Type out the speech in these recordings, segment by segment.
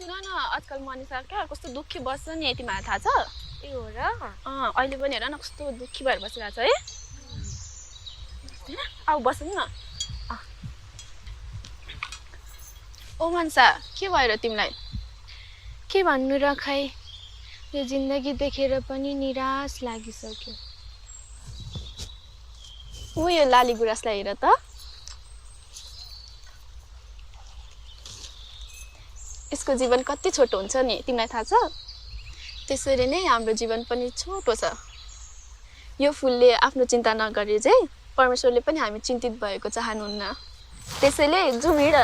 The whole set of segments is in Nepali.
सुन न आजकल मनिषा क्या कस्तो दुःखी बस्छ नि तिमीलाई थाहा छ ए हो र अहिले पनि हेर न कस्तो दुःखी भएर बसिरहेको छ है आऊ बसौँ न ओ मनिषा के भयो तिमीलाई के भन्नु र खै यो जिन्दगी देखेर पनि निराश लागिसक्यो ऊ यो लाली गुराँसलाई हेर त यसको जीवन कति छोटो हुन्छ नि तिमीलाई थाहा छ त्यसरी नै हाम्रो जीवन पनि छोटो छ यो फुलले आफ्नो चिन्ता नगरे चाहिँ परमेश्वरले पनि हामी चिन्तित भएको चाहनुहुन्न त्यसैले जाउँ हिँड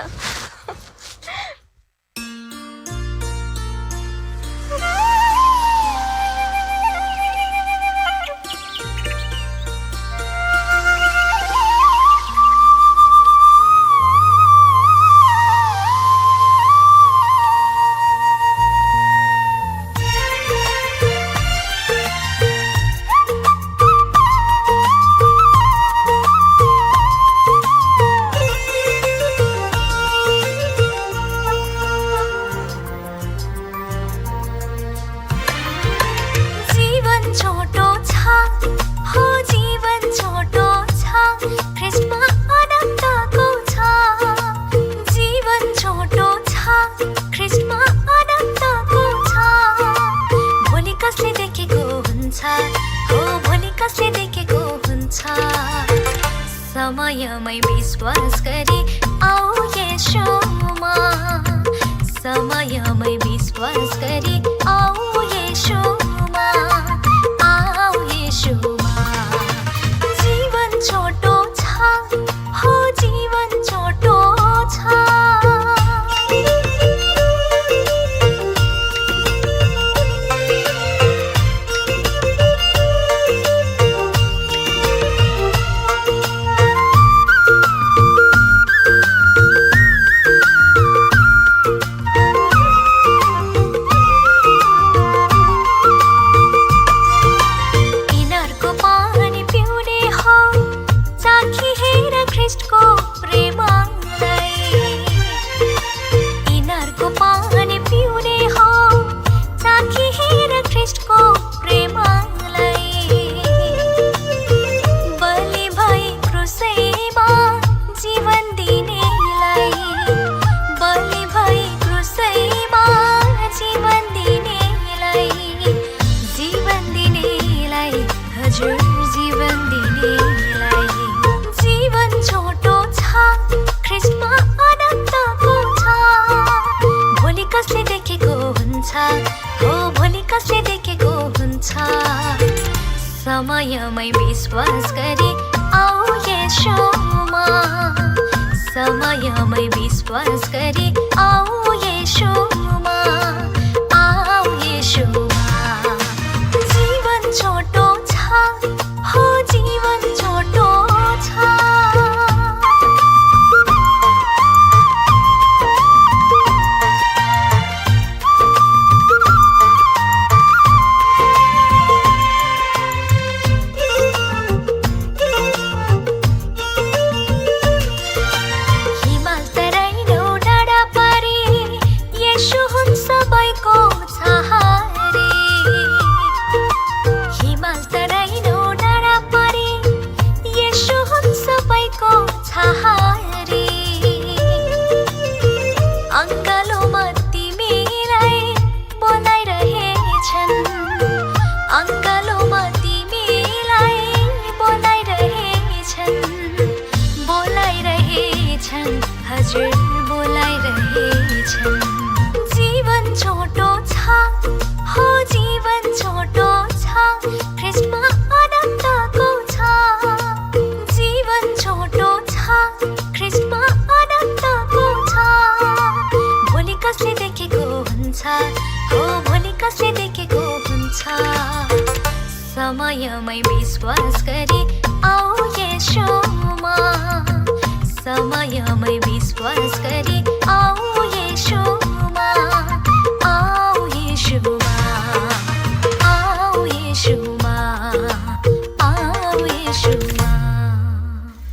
समयमै विश्वास गरी आऊ येशूमा समयमै विश्वास गरी आऊ येशूमा आऊ येशूमा जीवन छोटो छ हो जीवन छोटो छ समयमै विश्वास गरी आऊ येशूमा समयमै विश्वास गरी आऊ येशूमा आऊ येशूमा जीवन छोटो छ हो जीवन छोटो छ हजुर बोलाइरहेछन् जीवन छोटो छ हो जीवन छोटो छ ख्रीष्टमा आनन्दको छ जीवन छोटो छ ख्रीष्टमा आनन्दको छ भोलि कसले देखेको हुन्छ हो भोलि कसले देखेको हुन्छ समयमै विश्वास गरी आऊ येशूमा समयमै विश्वास गरी